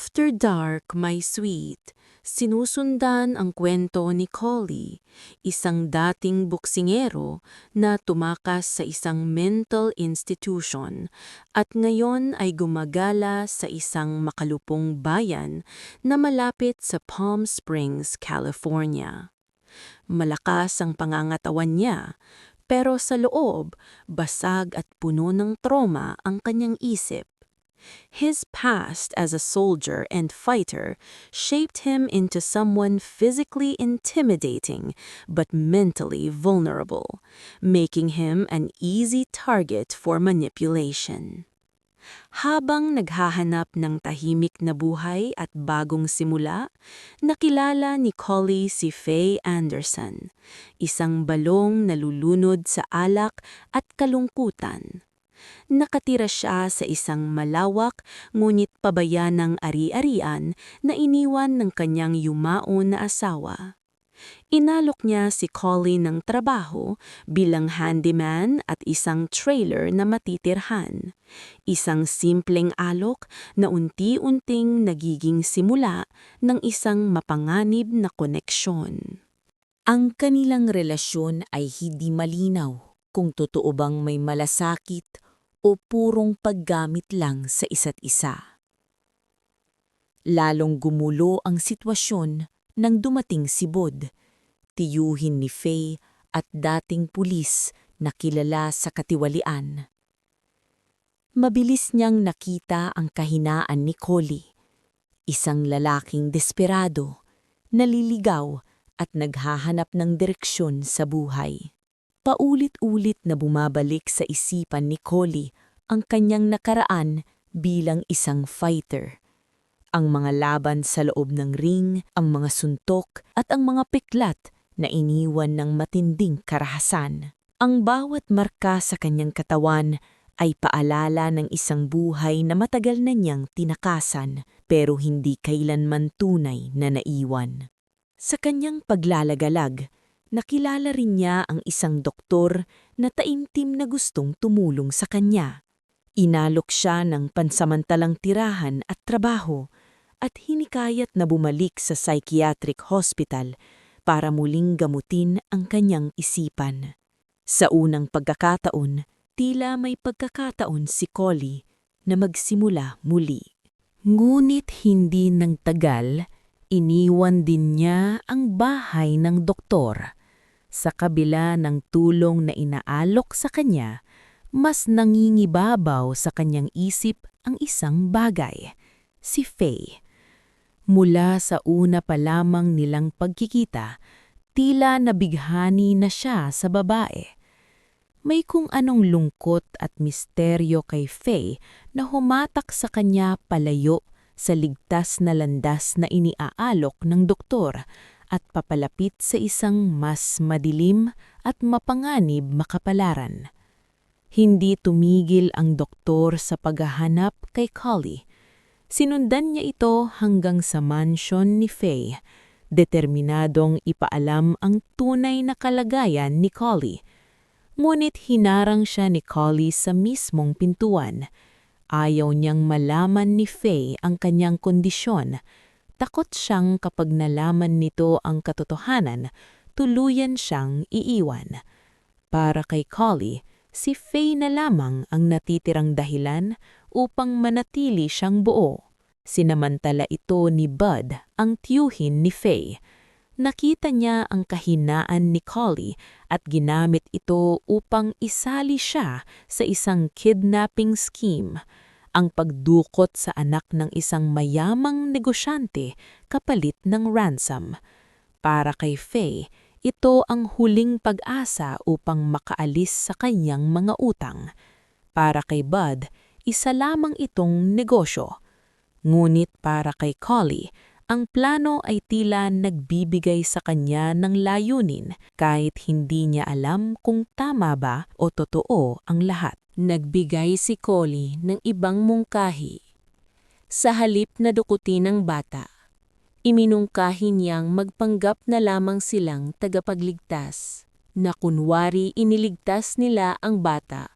After Dark, My Sweet, sinusundan ang kwento ni Collie, isang dating boksingero na tumakas sa isang mental institution at ngayon ay gumagala sa isang makalupong bayan na malapit sa Palm Springs, California. Malakas ang pangangatawan niya, pero sa loob, basag at puno ng trauma ang kanyang isip. His past as a soldier and fighter shaped him into someone physically intimidating but mentally vulnerable, making him an easy target for manipulation. Habang naghahanap ng tahimik na buhay at bagong simula, nakilala ni Collie si Faye Anderson, isang balong na lulunod sa alak at kalungkutan. Nakatira siya sa isang malawak ngunit pabayanang ari-arian na iniwan ng kanyang yumaon na asawa. Inalok niya si Collie ng trabaho bilang handyman at isang trailer na matitirhan. Isang simpleng alok na unti-unting nagiging simula ng isang mapanganib na koneksyon. Ang kanilang relasyon ay hindi malinaw kung totoo bang may malasakit o purong paggamit lang sa isa't isa. Lalong gumulo ang sitwasyon nang dumating si Bod, tiyuhin ni Faye at dating pulis na kilala sa katiwalian. Mabilis niyang nakita ang kahinaan ni Collie, isang lalaking desperado, naliligaw at naghahanap ng direksyon sa buhay. Paulit-ulit na bumabalik sa isipan ni Collie ang kanyang nakaraan bilang isang fighter. Ang mga laban sa loob ng ring, ang mga suntok at ang mga piklat na iniwan ng matinding karahasan. Ang bawat marka sa kanyang katawan ay paalala ng isang buhay na matagal na niyang tinakasan pero hindi kailanman tunay na naiwan. Sa kanyang paglalagalag, nakilala rin niya ang isang doktor na taimtim na gustong tumulong sa kanya. Inalok siya ng pansamantalang tirahan at trabaho at hinikayat na bumalik sa psychiatric hospital para muling gamutin ang kanyang isipan. Sa unang pagkakataon, tila may pagkakataon si Collie na magsimula muli. Ngunit hindi nang tagal, iniwan din niya ang bahay ng doktor. Sa kabila ng tulong na inaalok sa kanya, mas nangingibabaw sa kanyang isip ang isang bagay, si Faye. Mula sa una pa lamang nilang pagkikita, tila nabighani na siya sa babae. May kung anong lungkot at misteryo kay Faye na humatak sa kanya palayo sa ligtas na landas na iniaalok ng doktor at papalapit sa isang mas madilim at mapanganib makapalaran. Hindi tumigil ang doktor sa paghahanap kay Collie. Sinundan niya ito hanggang sa mansyon ni Faye, determinadong ipaalam ang tunay na kalagayan ni Collie. Ngunit hinarang siya ni Collie sa mismong pintuan. Ayaw niyang malaman ni Faye ang kanyang kondisyon. Takot siyang kapag nalaman nito ang katotohanan, tuluyan siyang iiwan. Para kay Collie, si Faye na lamang ang natitirang dahilan upang manatili siyang buo. Sinamantala ito ni Bud, ang tiyuhin ni Faye. Nakita niya ang kahinaan ni Collie at ginamit ito upang isali siya sa isang kidnapping scheme, ang pagdukot sa anak ng isang mayamang negosyante kapalit ng ransom. Para kay Faye, ito ang huling pag-asa upang makaalis sa kanyang mga utang. Para kay Bud, isa lamang itong negosyo. Ngunit para kay Collie, ang plano ay tila nagbibigay sa kanya ng layunin kahit hindi niya alam kung tama ba o totoo ang lahat. Nagbigay si Collie ng ibang mungkahi. Sa halip na dukutin ang bata, iminungkahi niyang magpanggap na lamang silang tagapagligtas, na kunwari iniligtas nila ang bata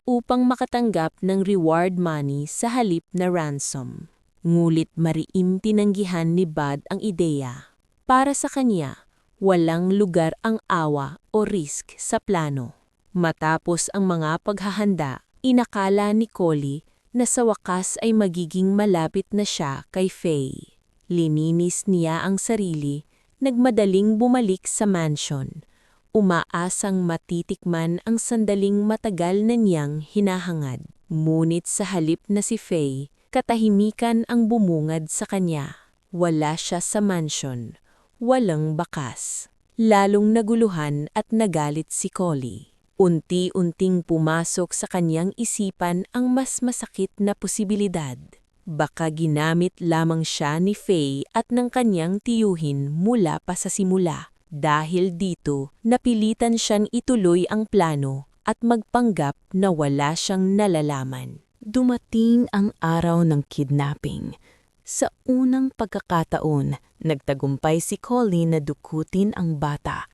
upang makatanggap ng reward money sa halip na ransom. Ngulit mariim tinanggihan ni Bud ang ideya. Para sa kanya, walang lugar ang awa o risk sa plano. Matapos ang mga paghahanda, inakala ni Collie na sa wakas ay magiging malapit na siya kay Faye. Lininis niya ang sarili, nagmadaling bumalik sa mansion. Umaasang matitikman ang sandaling matagal na niyang hinahangad. Ngunit sa halip na si Faye, katahimikan ang bumungad sa kanya. Wala siya sa mansion. Walang bakas. Lalong naguluhan at nagalit si Collie. Unti-unting pumasok sa kanyang isipan ang mas masakit na posibilidad. Baka ginamit lamang siya ni Faye at ng kanyang tiyuhin mula pa sa simula. Dahil dito, napilitan siyang ituloy ang plano at magpanggap na wala siyang nalalaman. Dumating ang araw ng kidnapping. Sa unang pagkakataon, nagtagumpay si Collie na dukutin ang bata.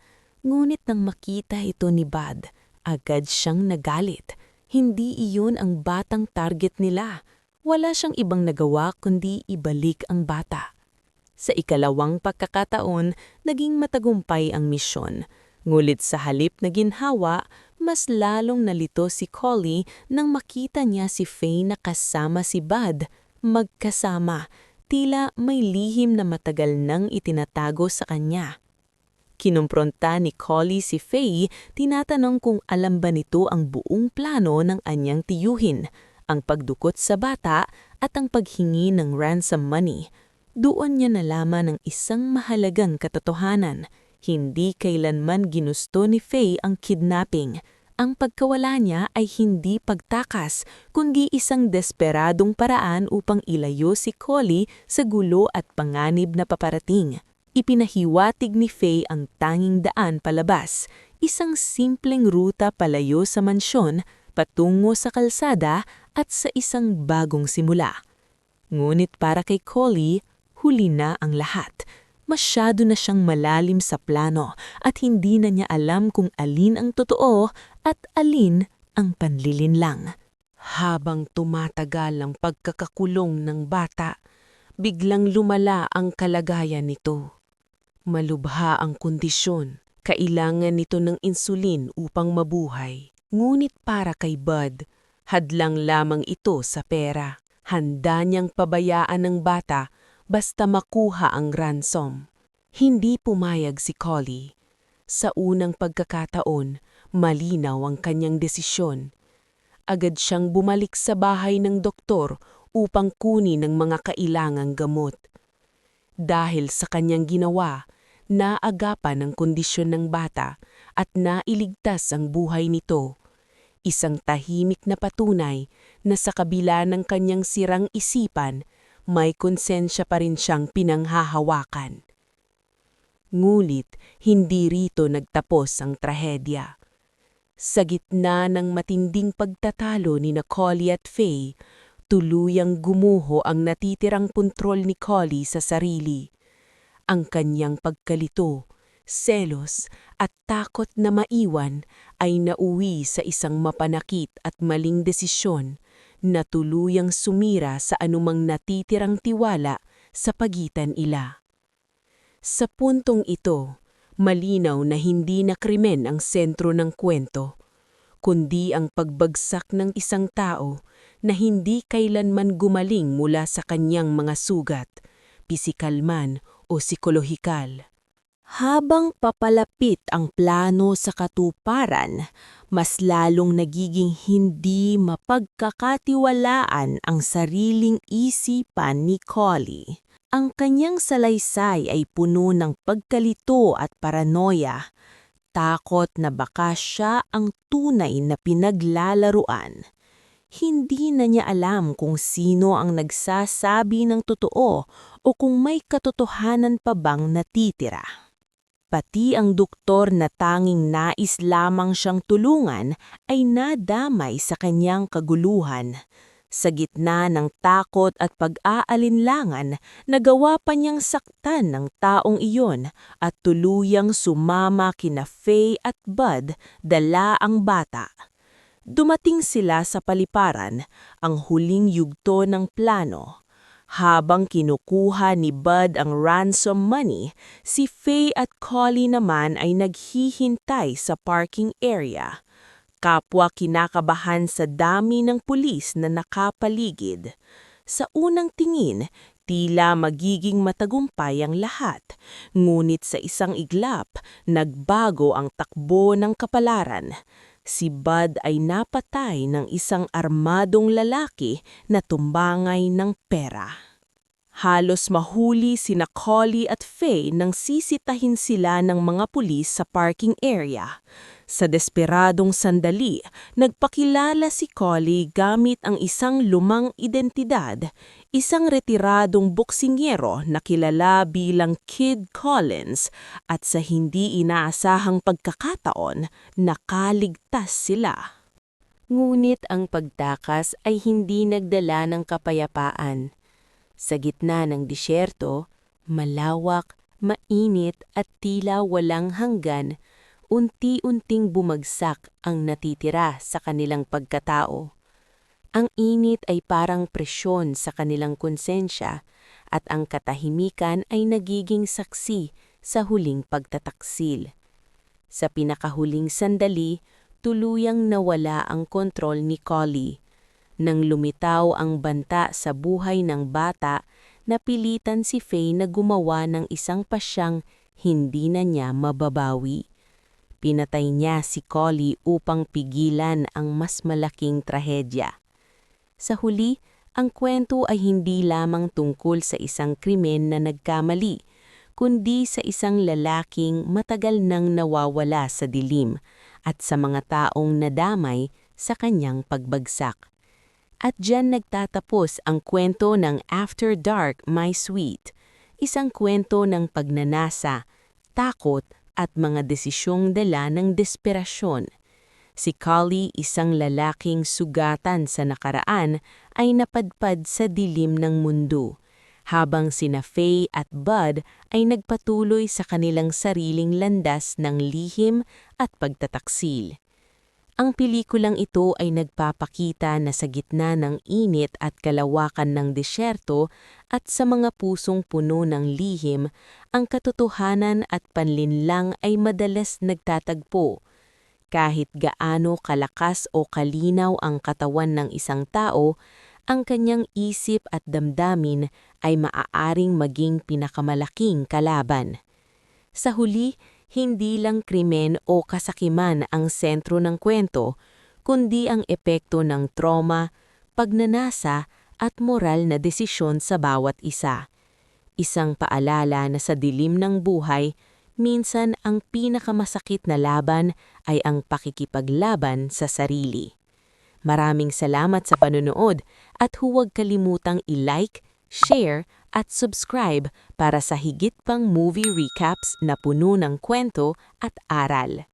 Ngunit nang makita ito ni Bud, agad siyang nagalit. Hindi iyon ang batang target nila. Wala siyang ibang nagawa kundi ibalik ang bata. Sa ikalawang pagkakataon, naging matagumpay ang misyon. Ngulit sa halip na ginhawa, mas lalong nalito si Collie nang makita niya si Faye na kasama si Bud. Magkasama, tila may lihim na matagal nang itinatago sa kanya. Kinumpronta ni Collie si Faye, tinatanong kung alam ba nito ang buong plano ng anyang tiyuhin, ang pagdukot sa bata at ang paghingi ng ransom money. Doon niya nalaman ang isang mahalagang katotohanan. Hindi kailanman ginusto ni Faye ang kidnapping. Ang pagkawala niya ay hindi pagtakas, kundi isang desperadong paraan upang ilayo si Collie sa gulo at panganib na paparating. Ipinahiwatig ni Faye ang tanging daan palabas, isang simpleng ruta palayo sa mansyon, patungo sa kalsada at sa isang bagong simula. Ngunit para kay Collie, huli na ang lahat. Masyado na siyang malalim sa plano at hindi na niya alam kung alin ang totoo at alin ang panlilinlang. Habang tumatagal ang pagkakakulong ng bata, biglang lumala ang kalagayan nito. Malubha ang kondisyon. Kailangan nito ng insulin upang mabuhay. Ngunit para kay Bud, hadlang lamang ito sa pera. Handa niyang pabayaan ng bata basta makuha ang ransom. Hindi pumayag si Collie. Sa unang pagkakataon, malinaw ang kanyang desisyon. Agad siyang bumalik sa bahay ng doktor upang kunin ang mga kailangang gamot. Dahil sa kanyang ginawa, naagapan ang kondisyon ng bata at nailigtas ang buhay nito. Isang tahimik na patunay na sa kabila ng kanyang sirang isipan, may konsensya pa rin siyang pinanghahawakan. Ngulit, hindi rito nagtapos ang trahedya. Sa gitna ng matinding pagtatalo ni Collie at Faye, tuluyang gumuho ang natitirang kontrol ni Collie sa sarili. Ang kanyang pagkalito, selos at takot na maiwan ay nauwi sa isang mapanakit at maling desisyon na tuluyang sumira sa anumang natitirang tiwala sa pagitan nila. Sa puntong ito, malinaw na hindi na krimen ang sentro ng kwento, kundi ang pagbagsak ng isang tao na hindi kailanman gumaling mula sa kanyang mga sugat, pisikal man o psikolohikal. Habang papalapit ang plano sa katuparan, mas lalong nagiging hindi mapagkakatiwalaan ang sariling isipan ni Collie. Ang kanyang salaysay ay puno ng pagkalito at paranoia, takot na baka siya ang tunay na pinaglalaruan. Hindi na niya alam kung sino ang nagsasabi ng totoo o kung may katotohanan pa bang natitira. Pati ang doktor na tanging nais lamang siyang tulungan ay nadamay sa kanyang kaguluhan. Sa gitna ng takot at pag-aalinlangan, nagawa pa niyang saktan ng taong iyon at tuluyang sumama kina Faye at Bud, dala ang bata. Dumating sila sa paliparan, ang huling yugto ng plano. Habang kinukuha ni Bud ang ransom money, si Faye at Collie naman ay naghihintay sa parking area. Kapwa kinakabahan sa dami ng pulis na nakapaligid. Sa unang tingin, tila magiging matagumpay ang lahat. Ngunit sa isang iglap, nagbago ang takbo ng kapalaran. Si Bud ay napatay ng isang armadong lalaki na tumbangay ng pera. Halos mahuli sina Collie at Faye nang sisitahin sila ng mga pulis sa parking area. Sa desperadong sandali, nagpakilala si Collie gamit ang isang lumang identidad, isang retiradong boksingero na kilala bilang Kid Collins, at sa hindi inaasahang pagkakataon, nakaligtas sila. Ngunit ang pagtakas ay hindi nagdala ng kapayapaan. Sa gitna ng disyerto, malawak, mainit at tila walang hanggan, unti-unting bumagsak ang natitira sa kanilang pagkatao. Ang init ay parang presyon sa kanilang konsensya at ang katahimikan ay nagiging saksi sa huling pagtataksil. Sa pinakahuling sandali, tuluyang nawala ang kontrol ni Collie. Nang lumitaw ang banta sa buhay ng bata, napilitan si Faye na gumawa ng isang pasyang hindi na niya mababawi. Pinatay niya si Collie upang pigilan ang mas malaking trahedya. Sa huli, ang kwento ay hindi lamang tungkol sa isang krimen na nagkamali, kundi sa isang lalaking matagal nang nawawala sa dilim at sa mga taong nadamay sa kanyang pagbagsak. At diyan nagtatapos ang kwento ng After Dark, My Sweet, isang kwento ng pagnanasa, takot at mga desisyong dala ng desperasyon. Si Collie, isang lalaking sugatan sa nakaraan, ay napadpad sa dilim ng mundo, habang sina Faye at Bud ay nagpatuloy sa kanilang sariling landas ng lihim at pagtataksil. Ang pelikulang ito ay nagpapakita na sa gitna ng init at kalawakan ng disyerto at sa mga pusong puno ng lihim, ang katotohanan at panlinlang ay madalas nagtatagpo. Kahit gaano kalakas o kalinaw ang katawan ng isang tao, ang kanyang isip at damdamin ay maaaring maging pinakamalaking kalaban. Sa huli, hindi lang krimen o kasakiman ang sentro ng kwento, kundi ang epekto ng trauma, pagnanasa at moral na desisyon sa bawat isa. Isang paalala na sa dilim ng buhay, minsan ang pinakamasakit na laban ay ang pakikipaglaban sa sarili. Maraming salamat sa panonood at huwag kalimutang i-like, share at subscribe para sa higit pang movie recaps na puno ng kwento at aral.